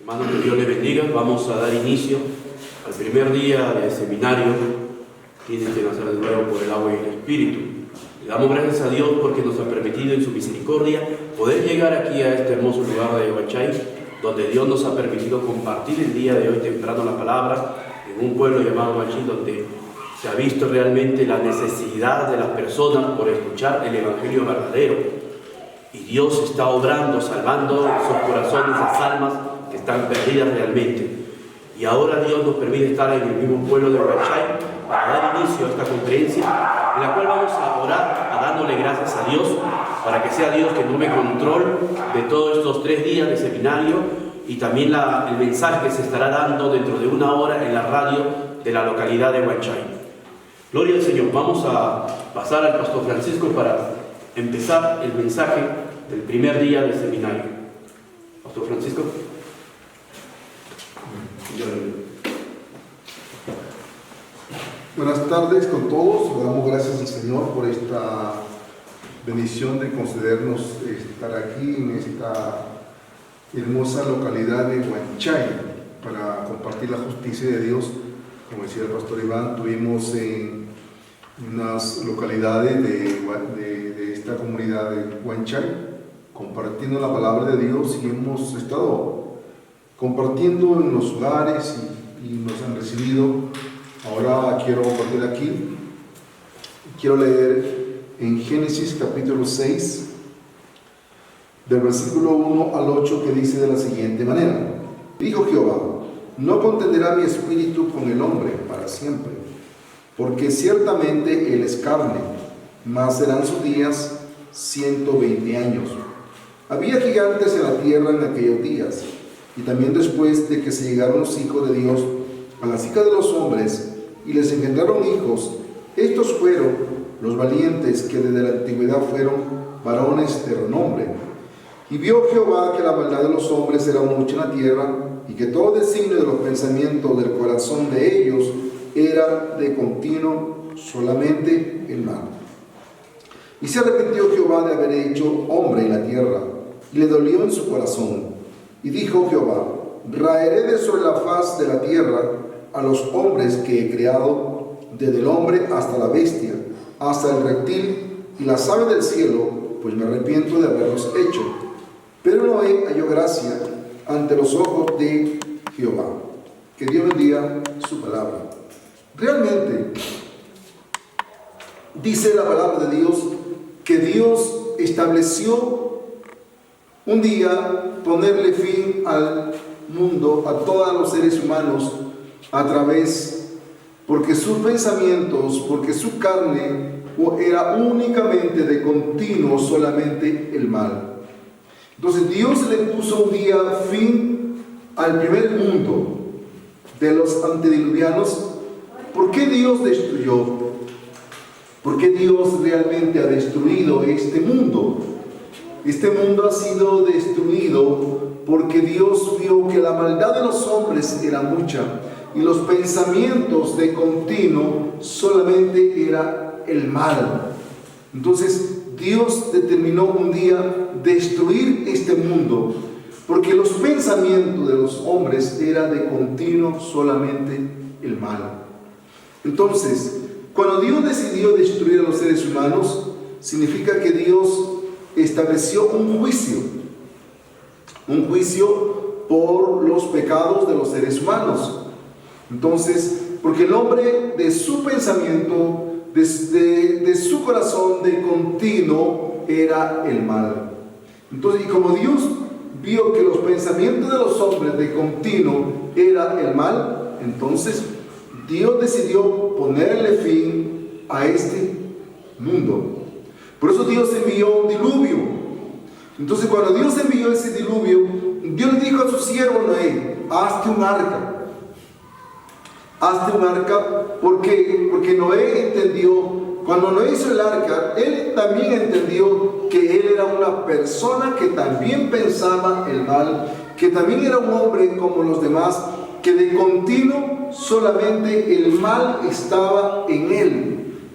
Hermanos, que Dios les bendiga. Vamos a dar inicio al primer día de seminario. Tienen que nacer de nuevo por el agua y el Espíritu. Le damos gracias a Dios porque nos ha permitido en su misericordia poder llegar aquí a este hermoso lugar de Huanchay, donde Dios nos ha permitido compartir el día de hoy temprano la palabra en un pueblo llamado Huanchay, donde se ha visto realmente la necesidad de las personas por escuchar el Evangelio verdadero. Y Dios está obrando, salvando esos corazones, esas almas que están perdidas realmente. Y ahora Dios nos permite estar en el mismo pueblo de Huanchay para dar inicio a esta conferencia, en la cual vamos a orar, dándole gracias a Dios, para que sea Dios que tome control de todos estos 3 días de seminario y también el mensaje que se estará dando dentro de 1 hora en la radio de la localidad de Huanchay. Gloria al Señor. Vamos a pasar al Pastor Francisco para empezar el mensaje del primer día del seminario. Pastor Francisco. Buenas tardes con todos. Le damos gracias al Señor por esta bendición de concedernos estar aquí en esta hermosa localidad de Huanchay para compartir la justicia de Dios. Como decía el pastor Iván, tuvimos en unas localidades de esta comunidad de Huanchay compartiendo la palabra de Dios, y hemos estado compartiendo en los hogares y nos han recibido. Ahora quiero compartir aquí, quiero leer en Génesis capítulo 6 del versículo 1 al 8, que dice de la siguiente manera: dijo Jehová, no contenderá mi espíritu con el hombre para siempre, porque ciertamente él es carne, mas serán sus días 120 años. Había gigantes en la tierra en aquellos días, y también después de que se llegaron los hijos de Dios a las hijas de los hombres, y les engendraron hijos, estos fueron los valientes que desde la antigüedad fueron varones de renombre. Y vio Jehová que la maldad de los hombres era mucha en la tierra, y que todo designio de los pensamientos del corazón de ellos era de continuo solamente el mal. Y se arrepintió Jehová de haber hecho hombre en la tierra, y le dolió en su corazón. Y dijo Jehová, raeré de sobre la faz de la tierra a los hombres que he creado, desde el hombre hasta la bestia, hasta el reptil y las aves del cielo, pues me arrepiento de haberlos hecho. Pero Noé halló gracia ante los ojos de Jehová. Que Dios bendiga su palabra. Realmente, dice la palabra de Dios que Dios estableció un día ponerle fin al mundo, a todos los seres humanos, porque sus pensamientos, porque su carne era únicamente de continuo solamente el mal. Entonces Dios le puso un día fin al primer mundo de los antediluvianos. ¿Por qué Dios destruyó? ¿Por qué Dios realmente ha destruido este mundo? Este mundo ha sido destruido porque Dios vio que la maldad de los hombres era mucha y los pensamientos de continuo solamente era el mal. Entonces Dios determinó un día destruir este mundo porque los pensamientos de los hombres eran de continuo solamente el mal. Entonces, cuando Dios decidió destruir a los seres humanos, significa que Dios estableció un juicio por los pecados de los seres humanos. Entonces, porque el hombre de su pensamiento, de su corazón de continuo era el mal. Entonces, y como Dios vio que los pensamientos de los hombres de continuo era el mal, entonces Dios decidió ponerle fin a este mundo. Por eso Dios envió un diluvio. Entonces, cuando Dios envió ese diluvio, Dios le dijo a su siervo Noé: hazte un arca. Hazte un arca. ¿Por qué? Porque Noé entendió, cuando Noé hizo el arca, él también entendió que él era una persona que también pensaba el mal, que también era un hombre como los demás, que de continuo solamente el mal estaba en él.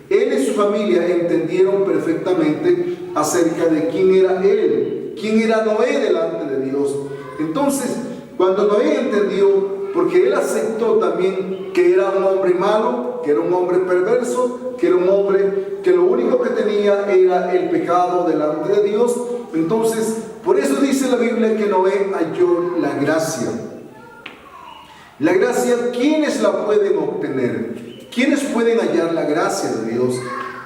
Él y su familia entendieron perfectamente acerca de quién era él, quién era Noé delante de Dios. Entonces, Cuando Noé entendió, porque él aceptó también que era un hombre malo, que era un hombre perverso, que era un hombre que lo único que tenía era el pecado delante de Dios. Entonces, por eso dice la Biblia que Noé halló la gracia. La gracia, ¿quiénes la pueden obtener? ¿Quiénes pueden hallar la gracia de Dios?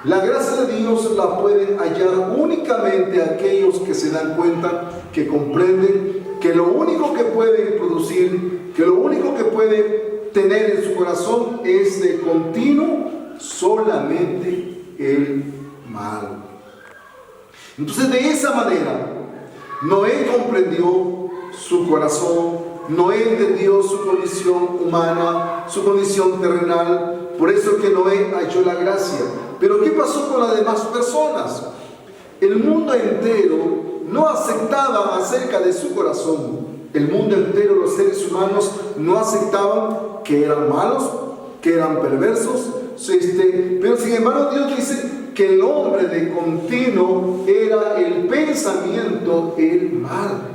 La gracia de Dios la pueden hallar únicamente aquellos que se dan cuenta, que comprenden que lo único que pueden producir, que lo único que pueden tener en su corazón es de continuo solamente el mal. Entonces, de esa manera, Noé comprendió su corazón, Noé entendió su condición humana, su condición terrenal. Por eso que Noé halló la gracia. Pero ¿qué pasó con las demás personas? El mundo entero no aceptaba acerca de su corazón. El mundo entero, los seres humanos, no aceptaban que eran malos, que eran perversos. Pero sin embargo Dios dice que el hombre de continuo era el pensamiento, el mal.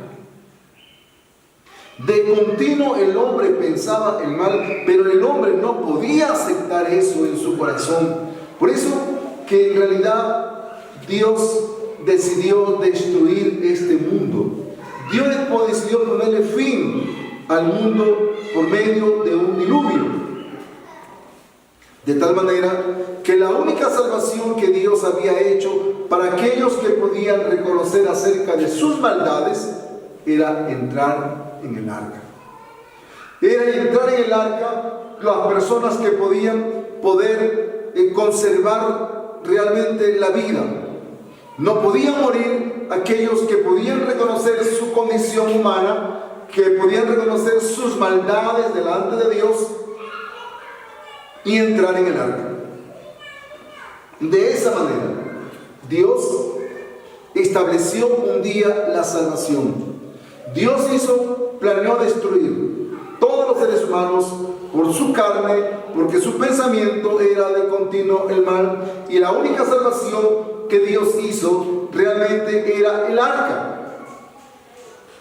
De continuo el hombre pensaba el mal, pero el hombre no podía aceptar eso en su corazón. Por eso que en realidad Dios decidió destruir este mundo. Dios decidió ponerle fin al mundo por medio de un diluvio. De tal manera que la única salvación que Dios había hecho para aquellos que podían reconocer acerca de sus maldades era entrar en el arca. Era entrar en el arca las personas que podían conservar realmente la vida. No podían morir aquellos que podían reconocer su condición humana, que podían reconocer sus maldades delante de Dios y entrar en el arca. De esa manera, Dios estableció un día la salvación. Dios planeó destruir todos los seres humanos por su carne, porque su pensamiento era de continuo el mal, y la única salvación que Dios hizo realmente era el arca.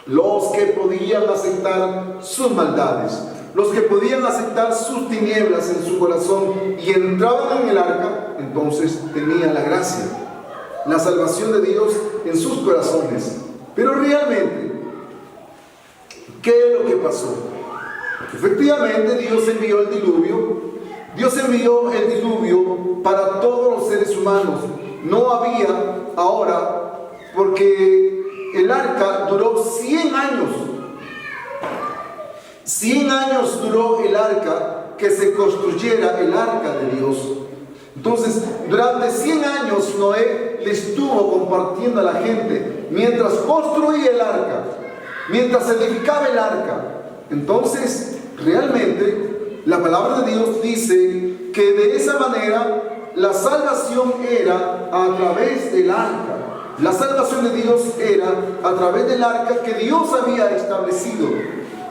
Los que podían aceptar sus maldades, los que podían aceptar sus tinieblas en su corazón y entraban en el arca, entonces tenían la gracia, la salvación de Dios en sus corazones. Pero realmente, ¿qué es lo que pasó? Efectivamente, Dios envió el diluvio. Dios envió el diluvio para todos los seres humanos. No había ahora, porque el arca duró 100 años. 100 años duró el arca, que se construyera el arca de Dios. Entonces, durante 100 años Noé le estuvo compartiendo a la gente mientras construía el arca, mientras edificaba el arca. Entonces, realmente, la palabra de Dios dice que de esa manera la salvación era a través del arca. La salvación de Dios era a través del arca que Dios había establecido,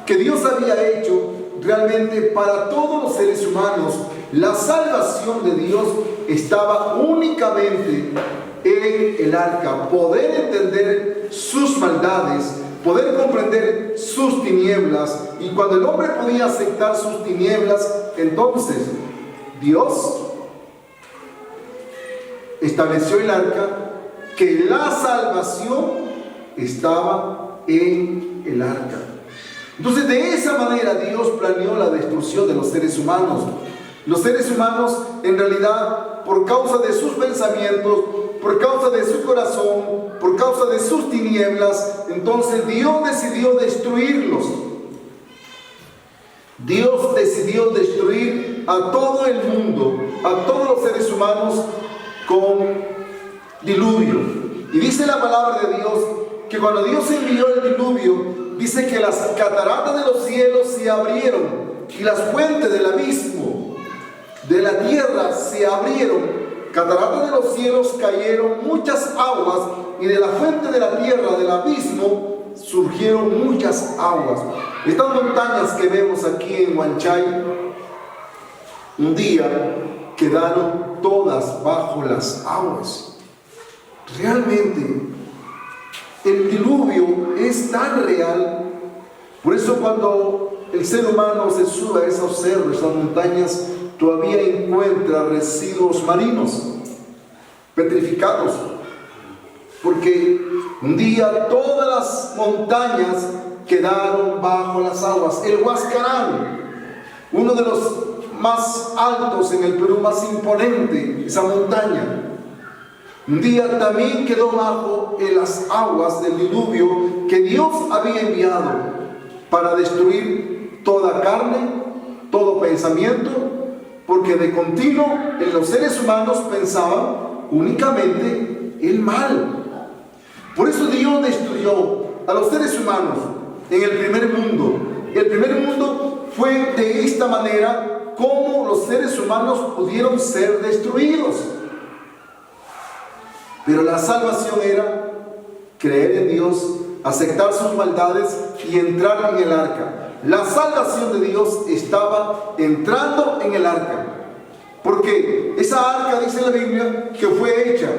que Dios había hecho realmente para todos los seres humanos. La salvación de Dios estaba únicamente en el arca. Poder entender sus maldades, poder comprender sus tinieblas. Y cuando el hombre podía aceptar sus tinieblas, entonces Dios estableció el arca, que la salvación estaba en el arca. Entonces, de esa manera Dios planeó la destrucción de los seres humanos. Los seres humanos, en realidad, por causa de sus pensamientos, por causa de su corazón, por causa de sus tinieblas, entonces Dios decidió destruirlos. Dios decidió destruir a todo el mundo, a todos los seres humanos con diluvio. Y dice la palabra de Dios que cuando Dios envió el diluvio, dice que las cataratas de los cielos se abrieron y las fuentes del abismo de la tierra se abrieron. Cataratas de los cielos cayeron muchas aguas, y de la fuente de la tierra, del abismo, surgieron muchas aguas. Estas montañas que vemos aquí en Huanchay, un día quedaron todas bajo las aguas. Realmente, el diluvio es tan real Por eso cuando el ser humano se sube a esos cerros, esas montañas, todavía encuentra residuos marinos petrificados, porque un día todas las montañas quedaron bajo las aguas. El Huascarán, uno de los más altos en el Perú, más imponente, esa montaña, un día también quedó bajo las aguas del diluvio que Dios había enviado para destruir toda carne, todo pensamiento, porque de continuo en los seres humanos pensaban únicamente el mal. Por eso Dios destruyó a los seres humanos en el primer mundo. El primer mundo fue de esta manera como los seres humanos pudieron ser destruidos. Pero la salvación era creer en Dios, aceptar sus maldades y entrar en el arca. La salvación de Dios estaba entrando en el arca, porque esa arca, dice la Biblia, que fue hecha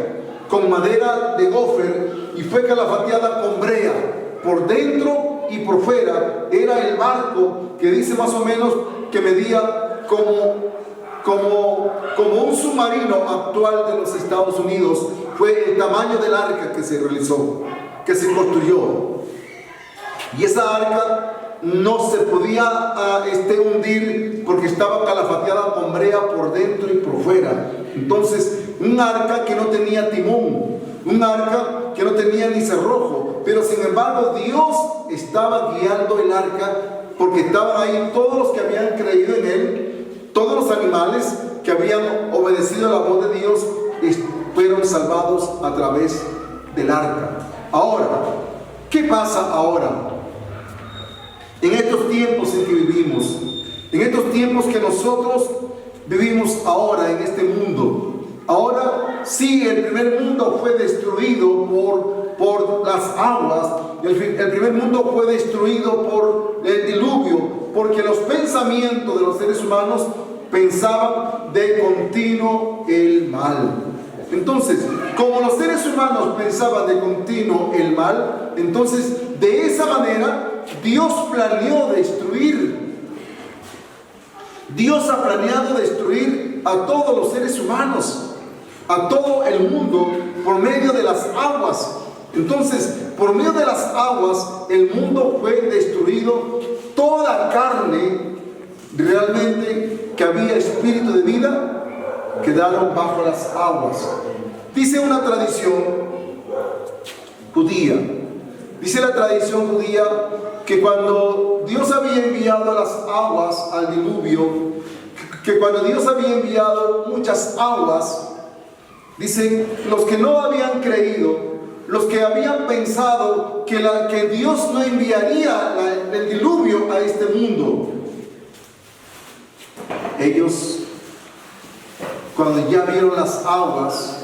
con madera de gofer y fue calafateada con brea por dentro y por fuera. Era el barco que dice más o menos que medía como un submarino actual de los Estados Unidos. Fue el tamaño del arca que se realizó, que se construyó. Y esa arca no se podía hundir porque estaba calafateada con brea por dentro y por fuera. Entonces, un arca que no tenía timón, un arca que no tenía ni cerrojo, pero sin embargo Dios estaba guiando el arca, porque estaban ahí todos los que habían creído en Él, todos los animales que habían obedecido la voz de Dios fueron salvados a través del arca. Ahora, ¿qué pasa ahora? En estos tiempos en que vivimos, en estos tiempos que nosotros vivimos ahora en este mundo, ahora sí, el primer mundo fue destruido por las aguas, el primer mundo fue destruido por el diluvio, porque los pensamientos de los seres humanos pensaban de continuo el mal. Entonces, como los seres humanos pensaban de continuo el mal, entonces de esa manera Dios planeó destruir. Dios ha planeado destruir a todos los seres humanos, a todo el mundo, por medio de las aguas. Entonces, por medio de las aguas, el mundo fue destruido. Toda carne, realmente, que había espíritu de vida, quedaron bajo las aguas. Dice una tradición judía, dice la tradición judía, que cuando Dios había enviado las aguas al diluvio, que cuando Dios había enviado muchas aguas, dicen los que no habían creído, los que habían pensado que Dios no enviaría el diluvio a este mundo, ellos, cuando ya vieron las aguas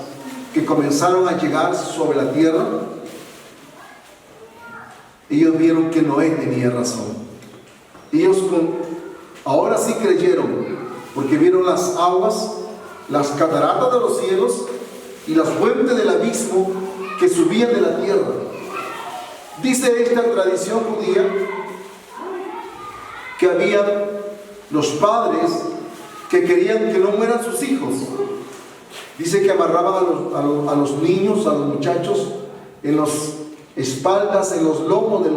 que comenzaron a llegar sobre la tierra, ellos vieron que Noé tenía razón. Ellos ahora sí creyeron, porque vieron las aguas, las cataratas de los cielos y las fuentes del abismo que subían de la tierra. Dice esta tradición judía que había los padres que querían que no mueran sus hijos. Dice que amarraban a los niños, a los muchachos, en las espaldas, en los lomos de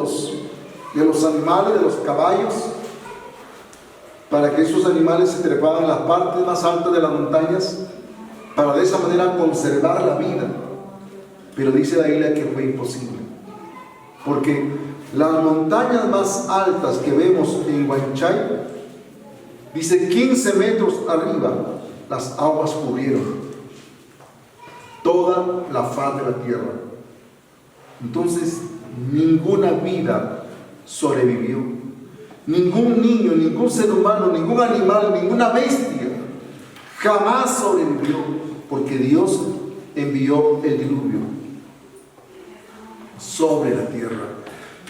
los animales, de los caballos, para que esos animales se treparan en las partes más altas de las montañas, para de esa manera conservar la vida. Pero dice la Biblia que fue imposible, porque las montañas más altas que vemos en Huanchay, dice 15 metros arriba, las aguas cubrieron toda la faz de la tierra. Entonces, ninguna vida sobrevivió. Ningún niño, ningún ser humano, ningún animal, ninguna bestia jamás sobrevivió, porque Dios envió el diluvio sobre la tierra.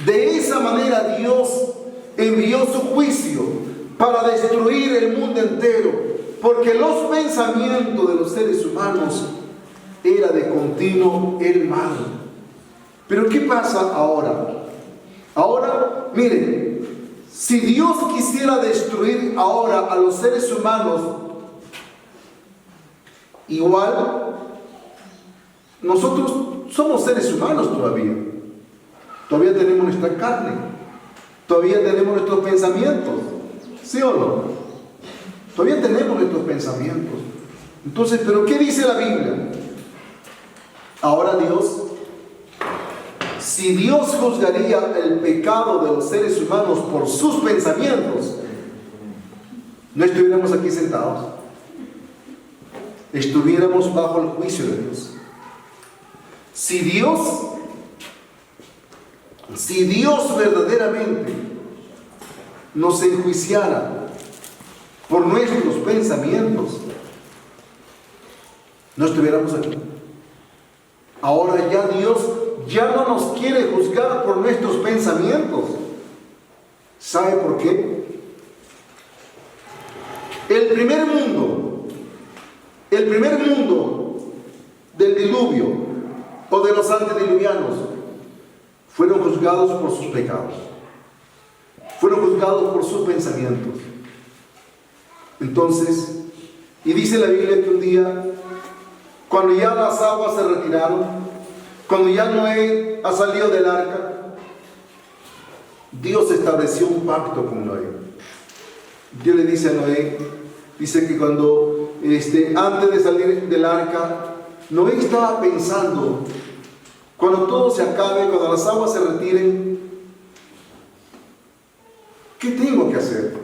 De esa manera Dios envió su juicio para destruir el mundo entero, porque los pensamientos de los seres humanos era de continuo el mal. Pero ¿qué pasa ahora? Ahora, miren, Si Dios quisiera destruir ahora a los seres humanos, igual nosotros somos seres humanos todavía. Todavía tenemos nuestra carne. Todavía tenemos nuestros pensamientos. ¿Sí o no? Todavía tenemos nuestros pensamientos. Entonces, ¿pero qué dice la Biblia? Ahora Dios, si Dios juzgaría el pecado de los seres humanos por sus pensamientos, no estuviéramos aquí sentados. Estuviéramos bajo el juicio de Dios. Si Dios verdaderamente nos enjuiciara por nuestros pensamientos, no estuviéramos aquí. Ahora ya Dios ya no nos quiere juzgar por nuestros pensamientos. ¿Sabe por qué? El primer mundo del diluvio o de los antediluvianos fueron juzgados por sus pecados, fueron juzgados por sus pensamientos. Entonces, y dice la Biblia que un día, cuando ya las aguas se retiraron, cuando ya Noé ha salido del arca, Dios estableció un pacto con Noé. Dios le dice a Noé, dice que cuando antes de salir del arca, Noé estaba pensando, cuando todo se acabe, cuando las aguas se retiren, ¿qué tengo que hacer?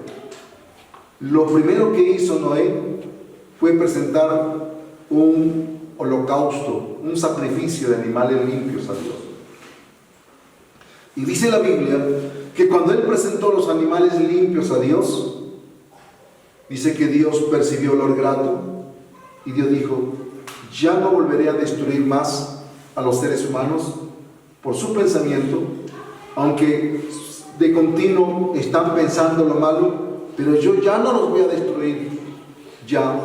Lo primero que hizo Noé fue presentar un holocausto, un sacrificio de animales limpios a Dios. Y dice la Biblia que cuando él presentó los animales limpios a Dios, dice que Dios percibió olor grato y Dios dijo, ya no volveré a destruir más a los seres humanos por su pensamiento, aunque de continuo están pensando lo malo, pero yo ya no los voy a destruir ya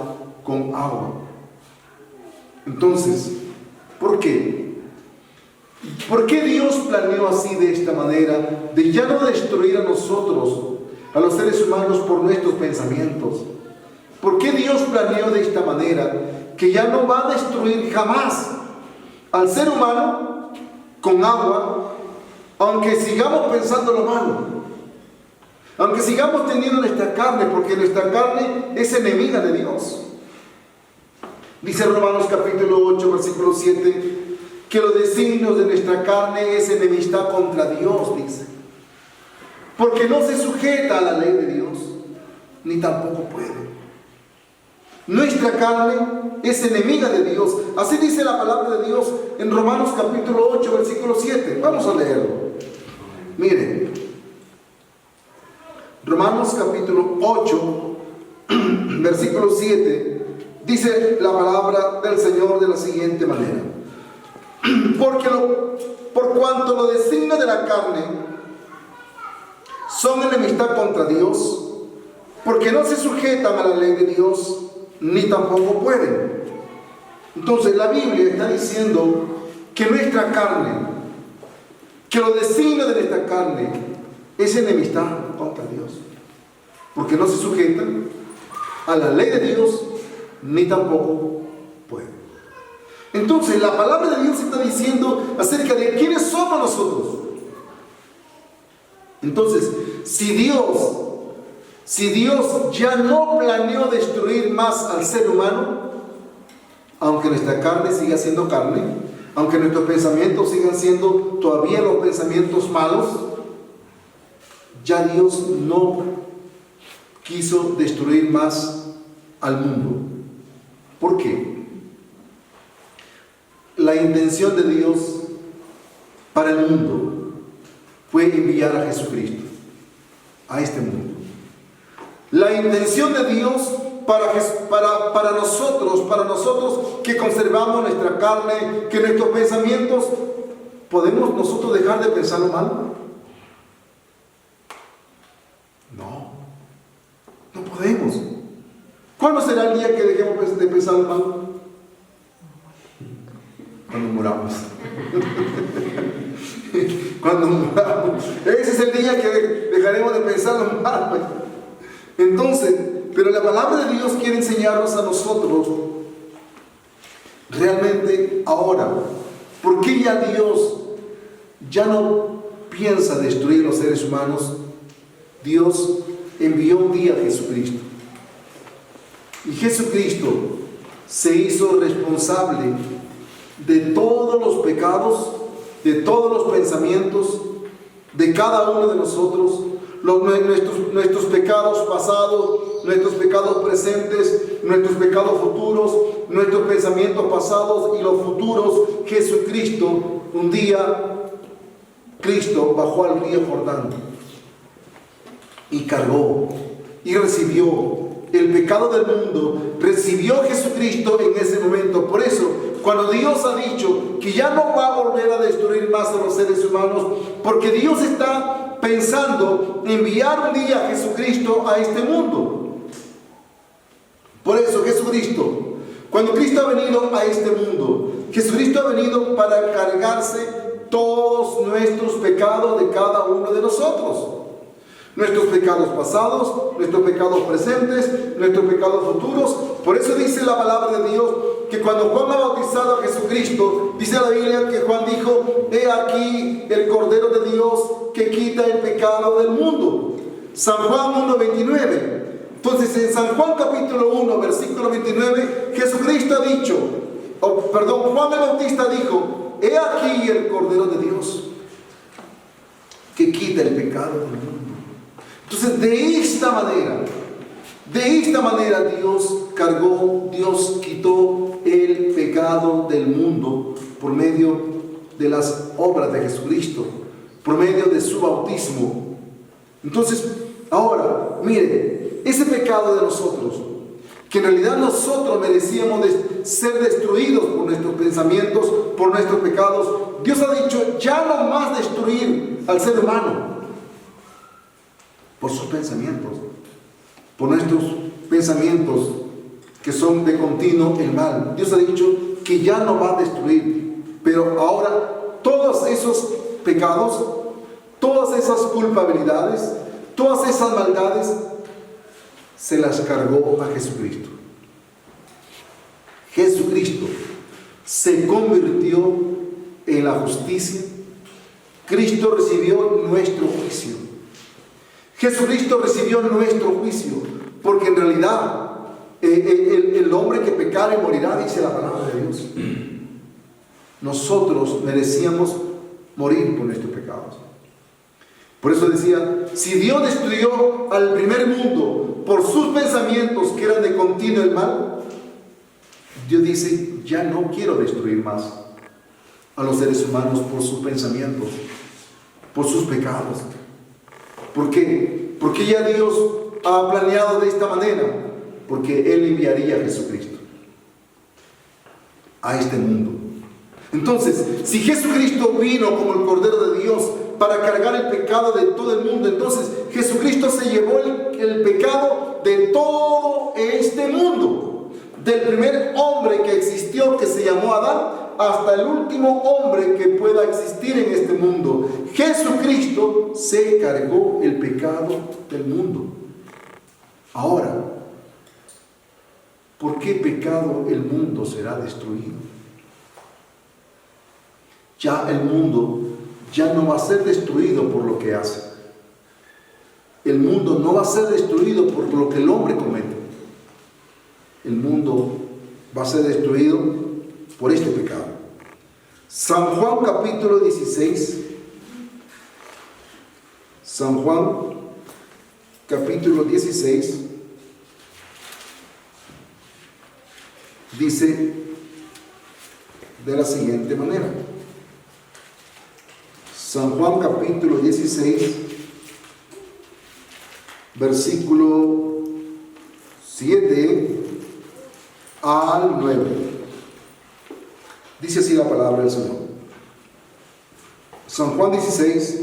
con agua. Entonces, ¿por qué? ¿Por qué Dios planeó así, de esta manera, de ya no destruir a nosotros, a los seres humanos, por nuestros pensamientos? ¿Por qué Dios planeó de esta manera, que ya no va a destruir jamás al ser humano con agua, aunque sigamos pensando lo malo? Aunque sigamos teniendo nuestra carne, porque nuestra carne es enemiga de Dios. Dice Romanos capítulo 8, versículo 7, que los designios de nuestra carne es enemistad contra Dios, dice. Porque no se sujeta a la ley de Dios, ni tampoco puede. Nuestra carne es enemiga de Dios. Así dice la palabra de Dios en Romanos capítulo 8, versículo 7. Vamos a leerlo. Miren. Romanos capítulo 8, versículo 7, dice la palabra del Señor de la siguiente manera. Por cuanto los designios de la carne son enemistad contra Dios, porque no se sujetan a la ley de Dios, ni tampoco pueden. Entonces la Biblia está diciendo que nuestra carne, que los designios de nuestra carne es enemistad contra Dios, porque no se sujetan a la ley de Dios, ni tampoco pueden. Entonces la palabra de Dios está diciendo acerca de quiénes somos nosotros. Entonces, si Dios ya no planeó destruir más al ser humano, aunque nuestra carne siga siendo carne, aunque nuestros pensamientos sigan siendo todavía los pensamientos malos, ya Dios no quiso destruir más al mundo. ¿Por qué? La intención de Dios para el mundo fue enviar a Jesucristo a este mundo. La intención de Dios para nosotros que conservamos nuestra carne, que nuestros pensamientos, ¿podemos nosotros dejar de pensar lo malo? No podemos. ¿Cuándo será el día que dejemos de pensar lo malo? Cuando muramos. Cuando muramos. Ese es el día que dejaremos de pensar lo malo. Entonces, pero la palabra de Dios quiere enseñarnos a nosotros realmente ahora, ¿por qué ya Dios ya no piensa destruir los seres humanos? Dios envió un día a Jesucristo. Y Jesucristo se hizo responsable de todos los pecados, de todos los pensamientos, de cada uno de nosotros, nuestros pecados pasados, nuestros pecados presentes, nuestros pecados futuros, nuestros pensamientos pasados y los futuros. Jesucristo, un día, Cristo bajó al río Jordán y cargó y recibió el pecado del mundo. Recibió Jesucristo en ese momento. Por eso, cuando Dios ha dicho que ya no va a volver a destruir más a los seres humanos, porque Dios está pensando enviar un día a Jesucristo a este mundo. Por eso Jesucristo, cuando Cristo ha venido a este mundo, Jesucristo ha venido para cargarse todos nuestros pecados de cada uno de nosotros. Nuestros pecados pasados, nuestros pecados presentes, nuestros pecados futuros. Por eso dice la palabra de Dios que cuando Juan ha bautizado a Jesucristo, dice la Biblia que Juan dijo: he aquí el Cordero de Dios que quita el pecado del mundo. San Juan 1:29. Entonces en San Juan capítulo 1 versículo 29, Jesucristo ha dicho, Juan el Bautista dijo: he aquí el Cordero de Dios que quita el pecado del mundo. Entonces de esta manera Dios quitó el pecado del mundo por medio de las obras de Jesucristo, por medio de su bautismo. Entonces, ahora, mire, ese pecado de nosotros, que en realidad nosotros merecíamos ser destruidos por nuestros pensamientos, por nuestros pecados, Dios ha dicho ya no más destruir al ser humano por sus pensamientos, por nuestros pensamientos que son de continuo el mal. Dios ha dicho que ya no va a destruir, pero ahora todos esos pecados, todas esas culpabilidades, todas esas maldades se las cargó a Jesucristo. Jesucristo se convirtió en la justicia. Cristo recibió nuestro juicio. Jesucristo recibió nuestro juicio, porque en realidad el hombre que pecare morirá, dice la palabra de Dios. Nosotros merecíamos morir por nuestros pecados. Por eso decía, si Dios destruyó al primer mundo por sus pensamientos que eran de continuo el mal, Dios dice, ya no quiero destruir más a los seres humanos por sus pensamientos, por sus pecados. ¿Por qué? Porque ya Dios ha planeado de esta manera, porque Él enviaría a Jesucristo a este mundo. Entonces, si Jesucristo vino como el Cordero de Dios para cargar el pecado de todo el mundo, entonces Jesucristo se llevó el pecado de todo este mundo, del primer hombre que existió, que se llamó Adán, hasta el último hombre que pueda existir en este mundo. Jesucristo se cargó el pecado del mundo. Ahora, ¿por qué pecado el mundo será destruido? Ya el mundo ya no va a ser destruido por lo que hace. El mundo no va a ser destruido por lo que el hombre comete. El mundo va a ser destruido por este pecado. San Juan capítulo 16. San Juan capítulo 16 dice de la siguiente manera. San Juan capítulo 16, versículo 7 al 9. Dice así la palabra del Señor. San Juan 16,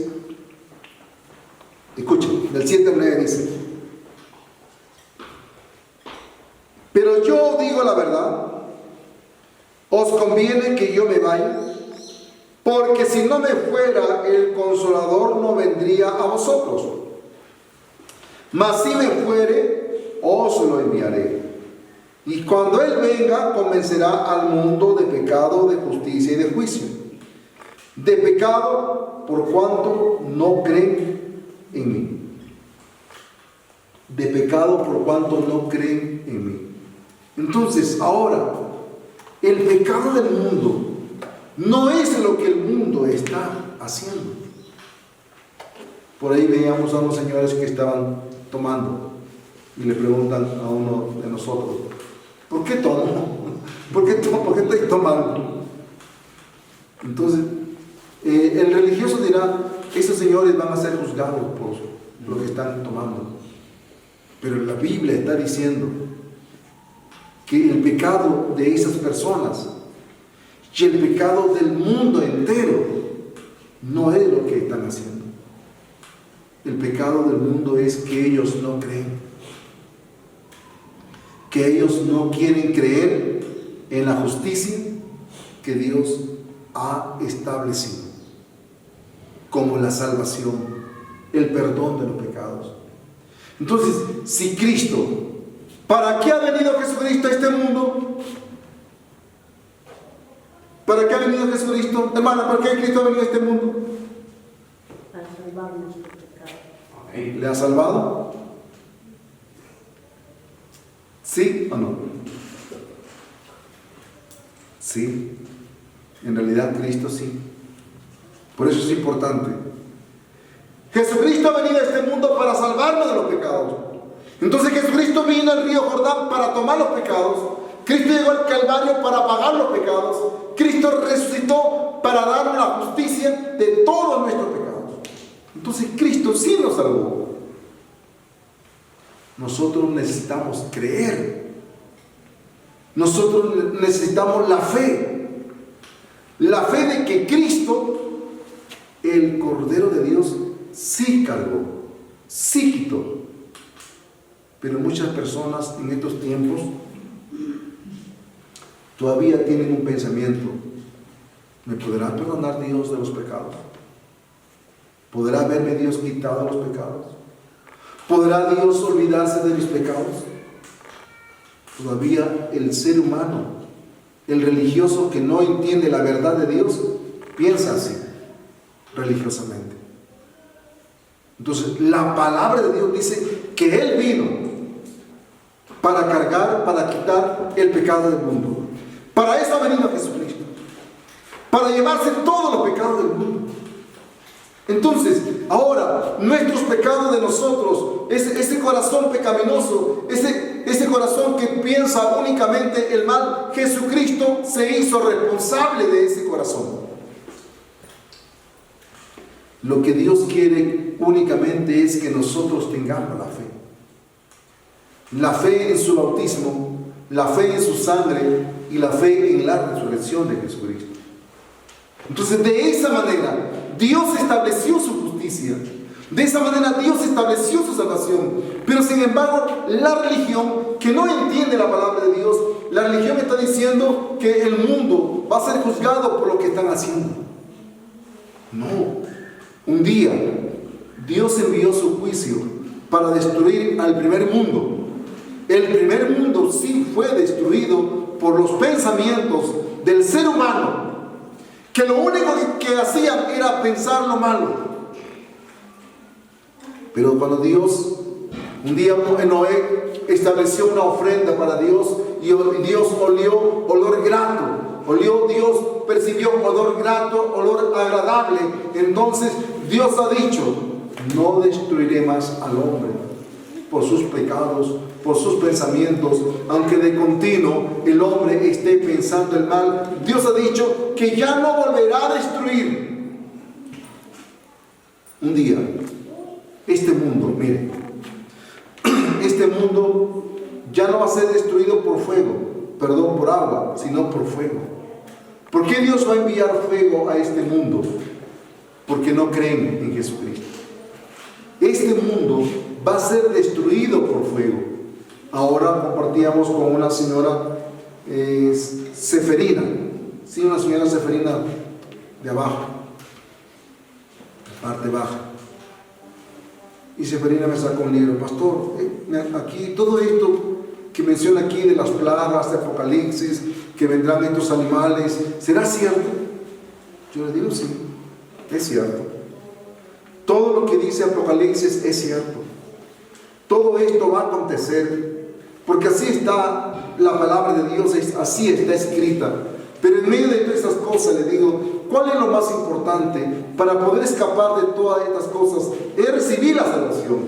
escuchen, del 7 al 9 dice: pero yo digo la verdad, os conviene que yo me vaya, porque si no me fuera, el Consolador no vendría a vosotros. Mas si me fuere, os lo enviaré. Y cuando Él venga, convencerá al mundo de pecado, de justicia y de juicio. De pecado, por cuanto no creen en mí. De pecado, por cuanto no creen en mí. Entonces, ahora, el pecado del mundo no es lo que el mundo está haciendo. Por ahí veíamos a unos señores que estaban tomando y le preguntan a uno de nosotros: ¿por qué tomo? ¿Por qué estoy tomando? Entonces, el religioso dirá: esos señores van a ser juzgados por lo que están tomando. Pero la Biblia está diciendo que el pecado de esas personas y el pecado del mundo entero no es lo que están haciendo. El pecado del mundo es que ellos no creen, que ellos no quieren creer en la justicia que Dios ha establecido, como la salvación, el perdón de los pecados. Entonces, si Cristo, ¿para qué ha venido Jesucristo a este mundo? ¿Para qué ha venido Jesucristo? Hermana, ¿para qué Cristo ha venido a este mundo? Para salvarnos de pecado. ¿Le ha salvado? ¿Sí o no? Sí. En realidad Cristo sí. Por eso es importante. Jesucristo ha venido a este mundo para salvarnos de los pecados. Entonces Jesucristo vino al río Jordán para tomar los pecados. Cristo llegó al Calvario para pagar los pecados. Cristo resucitó para darnos la justicia de todos nuestros pecados. Entonces Cristo sí nos salvó. Nosotros necesitamos creer. Nosotros necesitamos la fe. La fe de que Cristo, el Cordero de Dios, sí cargó, sí quitó. Pero muchas personas en estos tiempos todavía tienen un pensamiento: ¿me podrá perdonar Dios de los pecados? ¿Podrá haberme Dios quitado los pecados? ¿Podrá Dios olvidarse de mis pecados? Todavía el ser humano, el religioso que no entiende la verdad de Dios, piensa así, religiosamente. Entonces, la palabra de Dios dice que Él vino para cargar, para quitar el pecado del mundo. Para eso ha venido Jesucristo, para llevarse todos los pecados del mundo. Entonces, ahora, nuestros pecados de nosotros, ese corazón pecaminoso, ese corazón que piensa únicamente el mal, Jesucristo se hizo responsable de ese corazón. Lo que Dios quiere únicamente es que nosotros tengamos la fe. La fe en su bautismo, la fe en su sangre y la fe en la resurrección de Jesucristo. Entonces, de esa manera, Dios estableció su justicia. De esa manera, Dios estableció su salvación. Pero sin embargo, la religión, que no entiende la palabra de Dios, la religión está diciendo que el mundo va a ser juzgado por lo que están haciendo. No. Un día, Dios envió su juicio para destruir al primer mundo. El primer mundo sí fue destruido por los pensamientos del ser humano, que lo único que hacían era pensar lo malo. Pero cuando Dios, un día Noé estableció una ofrenda para Dios, y Dios olió olor grato, Dios percibió olor grato, olor agradable. Entonces Dios ha dicho: no destruiré más al hombre por sus pecados, por sus pensamientos, aunque de continuo el hombre esté pensando el mal. Dios ha dicho que ya no volverá a destruir. Un día, este mundo, miren, este mundo ya no va a ser destruido por por agua, sino por fuego. ¿Por qué Dios va a enviar fuego a este mundo? Porque no creen en Jesucristo. Este mundo va a ser destruido por fuego. Ahora compartíamos con una señora Seferina, sí, una señora Seferina de abajo, parte baja. Y Seferina me sacó un libro. Pastor, aquí todo esto que menciona aquí de las plagas de Apocalipsis, que vendrán estos animales, ¿será cierto? Yo le digo sí, es cierto. Todo lo que dice Apocalipsis es cierto. Todo esto va a acontecer, porque así está la palabra de Dios, así está escrita. Pero en medio de todas estas cosas le digo, ¿cuál es lo más importante para poder escapar de todas estas cosas? Es recibir la salvación,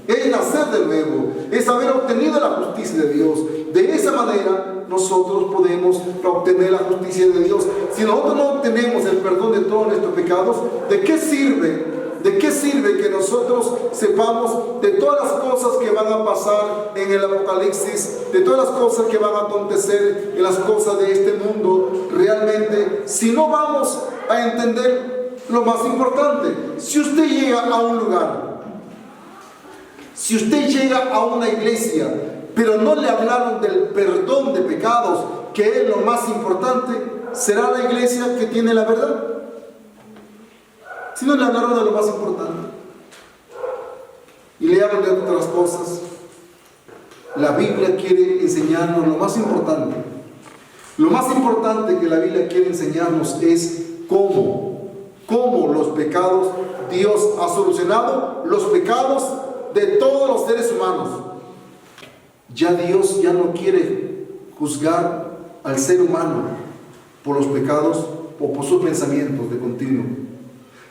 es nacer de nuevo, es haber obtenido la justicia de Dios. De esa manera nosotros podemos obtener la justicia de Dios. Si nosotros no obtenemos el perdón de todos nuestros pecados, ¿de qué sirve? ¿De qué sirve que nosotros sepamos de todas las cosas que van a pasar en el Apocalipsis, de todas las cosas que van a acontecer en las cosas de este mundo, realmente, si no vamos a entender lo más importante? Si usted llega a un lugar, si usted llega a una iglesia, pero no le hablaron del perdón de pecados, que es lo más importante, ¿será la iglesia que tiene la verdad? Si no le hablaron de lo más importante y le hablan de otras cosas, la Biblia quiere enseñarnos lo más importante. Lo más importante que la Biblia quiere enseñarnos es cómo los pecados, Dios ha solucionado los pecados de todos los seres humanos. Ya Dios ya no quiere juzgar al ser humano por los pecados o por sus pensamientos de continuo.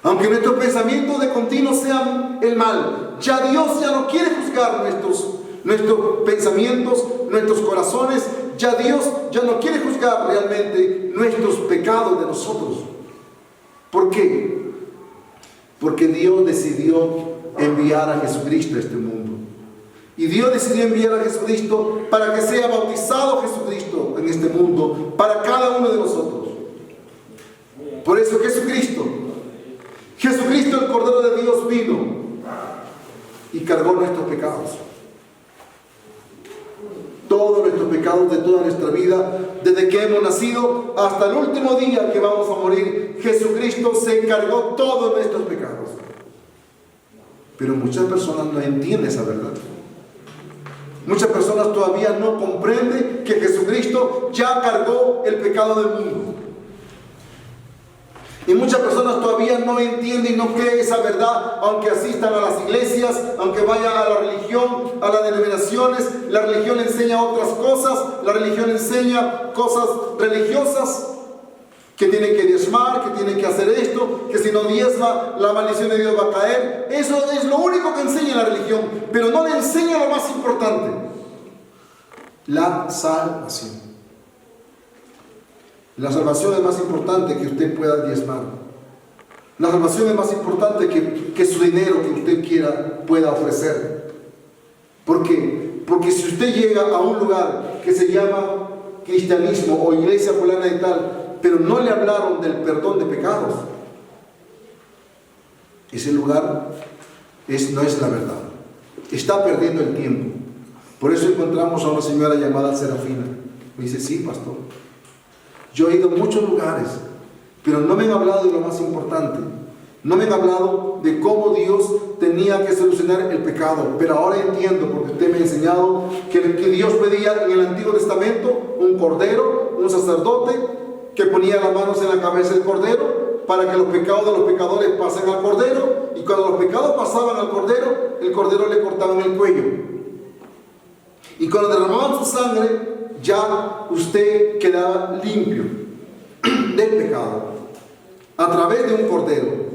Aunque nuestros pensamientos de continuo sean el mal, ya Dios ya no quiere juzgar nuestros pensamientos, nuestros corazones. Ya Dios ya no quiere juzgar realmente nuestros pecados de nosotros. ¿Por qué? Porque Dios decidió enviar a Jesucristo a este mundo. Y Dios decidió enviar a Jesucristo para que sea bautizado Jesucristo en este mundo, para cada uno de nosotros. Por eso Jesucristo, el Cordero de Dios, vino y cargó nuestros pecados. Todos nuestros pecados de toda nuestra vida, desde que hemos nacido hasta el último día que vamos a morir, Jesucristo se encargó todos nuestros pecados. Pero muchas personas no entienden esa verdad. Muchas personas todavía no comprenden que Jesucristo ya cargó el pecado del mundo. Y muchas personas todavía no entienden y no creen esa verdad, aunque asistan a las iglesias, aunque vayan a la religión, a las denominaciones. La religión enseña otras cosas, la religión enseña cosas religiosas, que tienen que diezmar, que tienen que hacer esto, que si no diezma la maldición de Dios va a caer. Eso es lo único que enseña la religión, pero no le enseña lo más importante: la salvación. La salvación es más importante que usted pueda diezmar. La salvación es más importante que su dinero que usted pueda ofrecer. ¿Por qué? Porque si usted llega a un lugar que se llama cristianismo o iglesia fulana y tal, pero no le hablaron del perdón de pecados, ese lugar no es la verdad. Está perdiendo el tiempo. Por eso encontramos a una señora llamada Serafina. Me dice: sí, pastor, yo he ido a muchos lugares, pero no me han hablado de lo más importante. No me han hablado de cómo Dios tenía que solucionar el pecado. Pero ahora entiendo, porque usted me ha enseñado que Dios pedía en el Antiguo Testamento un cordero, un sacerdote que ponía las manos en la cabeza del cordero para que los pecados de los pecadores pasen al cordero. Y cuando los pecados pasaban al cordero, el cordero le cortaban el cuello. Y cuando derramaban su sangre, ya usted quedaba limpio del pecado a través de un cordero.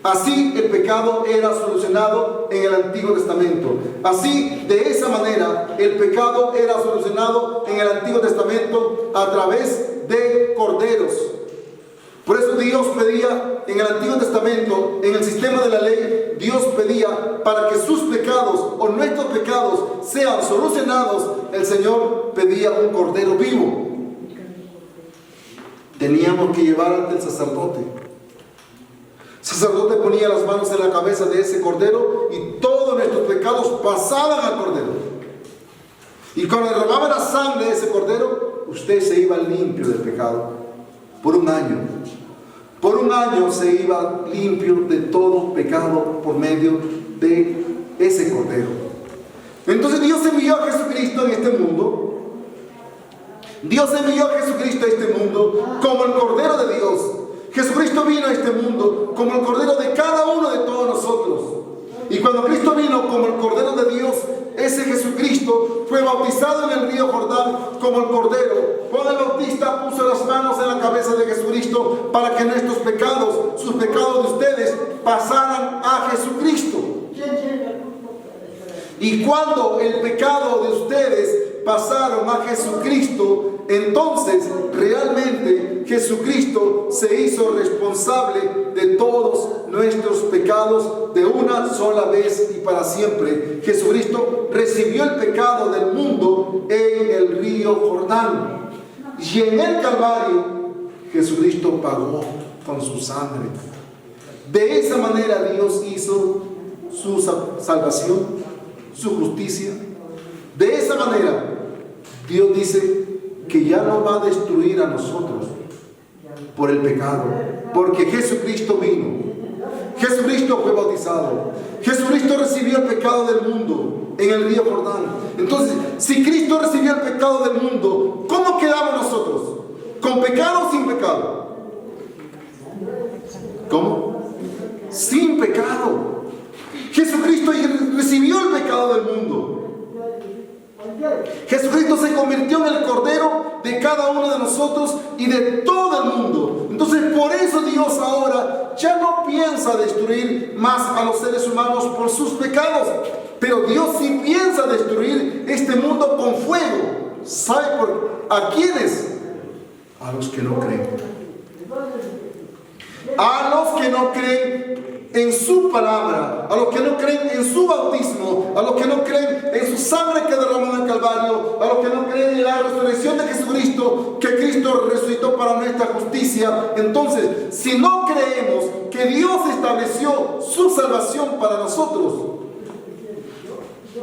Así el pecado era solucionado en el Antiguo Testamento. Así, de esa manera, el pecado era solucionado en el Antiguo Testamento a través de corderos. Por eso Dios pedía en el Antiguo Testamento, en el sistema de la ley, Dios pedía para que sus pecados o nuestros pecados sean solucionados. El Señor pedía un cordero vivo. Teníamos que llevar ante el sacerdote. El sacerdote ponía las manos en la cabeza de ese cordero y todos nuestros pecados pasaban al cordero. Y cuando derramaba la sangre de ese cordero, usted se iba limpio del pecado por un año. Por un año se iba limpio de todo pecado por medio de ese Cordero. Entonces Dios envió a Jesucristo en este mundo. Dios envió a Jesucristo a este mundo como el Cordero de Dios. Jesucristo vino a este mundo como el Cordero de cada uno de todos nosotros. Y cuando Cristo vino como el Cordero de Dios, ese Jesucristo fue bautizado en el río Jordán como el Cordero. Juan el Bautista puso las manos en la cabeza de Jesucristo para que nuestros pecados, sus pecados de ustedes, pasaran a Jesucristo. Y cuando el pecado de ustedes pasaron a Jesucristo, entonces realmente Jesucristo se hizo responsable de todos nuestros pecados de una sola vez y para siempre. Jesucristo recibió el pecado del mundo en el río Jordán. Y en el Calvario, Jesucristo pagó con su sangre. De esa manera Dios hizo su salvación, su justicia. De esa manera Dios dice que ya no va a destruir a nosotros por el pecado, porque Jesucristo vino, Jesucristo fue bautizado, Jesucristo recibió el pecado del mundo en el río Jordán. Entonces, si Cristo recibió el pecado del mundo, ¿cómo quedamos nosotros? ¿Con pecado o sin pecado? ¿Cómo? Sin pecado. Jesucristo recibió el pecado del mundo. Jesucristo se convirtió en el Cordero de cada uno de nosotros y de todo el mundo. Entonces, por eso Dios ahora ya no piensa destruir más a los seres humanos por sus pecados. Pero Dios sí piensa destruir este mundo con fuego. ¿Sabe a quiénes? A los que no creen. A los que no creen en su palabra, a los que no creen en su bautismo, a los que no creen en su sangre que derramó en el Calvario, a los que no creen en la resurrección de Jesucristo, que Cristo resucitó para nuestra justicia. Entonces, si no creemos que Dios estableció su salvación para nosotros,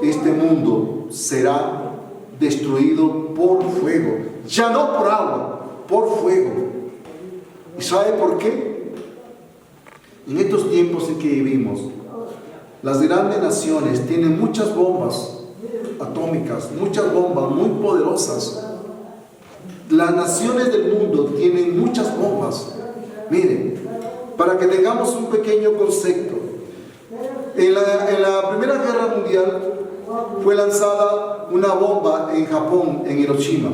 este mundo será destruido por fuego, ya no por agua, por fuego. ¿Y sabe por qué? En estos tiempos en que vivimos, las grandes naciones tienen muchas bombas atómicas, muchas bombas muy poderosas. Las naciones del mundo tienen muchas bombas. Miren, para que tengamos un pequeño concepto, en la Primera Guerra Mundial fue lanzada una bomba en Japón, en Hiroshima.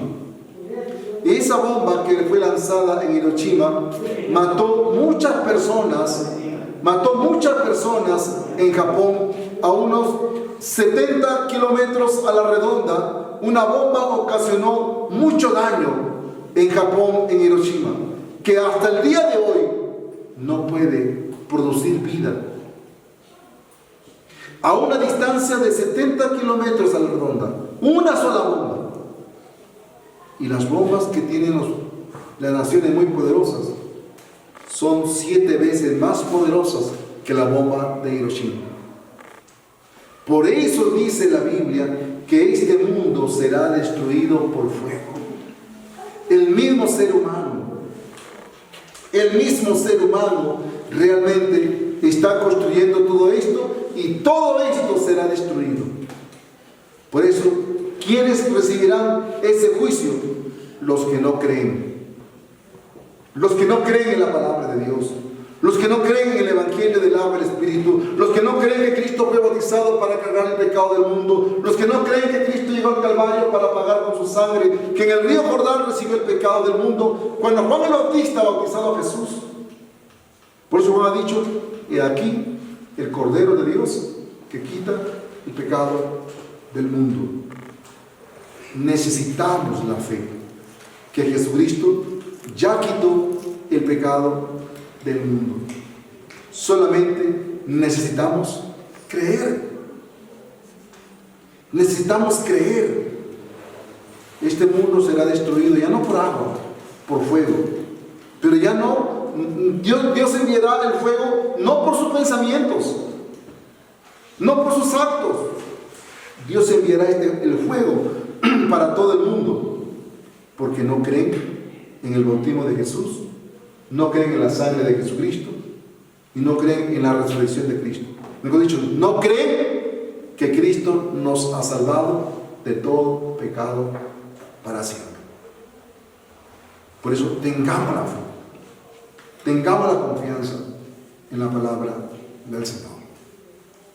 Y esa bomba que fue lanzada en Hiroshima mató muchas personas en Japón a unos 70 kilómetros a la redonda. Una bomba ocasionó mucho daño en Japón, en Hiroshima, que hasta el día de hoy no puede producir vida. A una distancia de 70 kilómetros a la redonda, una sola bomba. Y las bombas que tienen las naciones muy poderosas son 7 veces más poderosas que la bomba de Hiroshima. Por eso dice la Biblia que este mundo será destruido por fuego. El mismo ser humano realmente está construyendo todo esto y todo esto será destruido. Por eso, ¿quiénes recibirán ese juicio? Los que no creen. Los que no creen en la palabra de Dios. Los que no creen en el Evangelio del agua y el Espíritu. Los que no creen que Cristo fue bautizado para cargar el pecado del mundo. Los que no creen que Cristo llegó al Calvario para pagar con su sangre. Que en el río Jordán recibió el pecado del mundo. Cuando Juan el Bautista bautizado a Jesús. Por eso Juan ha dicho, he aquí el Cordero de Dios que quita el pecado del mundo. Necesitamos la fe, que Jesucristo ya quitó el pecado del mundo. Solamente necesitamos creer. Necesitamos creer. Este mundo será destruido ya no por agua, por fuego. Pero ya no, Dios enviará el fuego no por sus pensamientos, no por sus actos. Dios enviará el fuego para todo el mundo, porque no creen en el bautismo de Jesús, no creen en la sangre de Jesucristo y no creen en la resurrección de Cristo. Mejor dicho, no creen que Cristo nos ha salvado de todo pecado para siempre. Por eso tengamos la fe, tengamos la confianza en la palabra del Señor.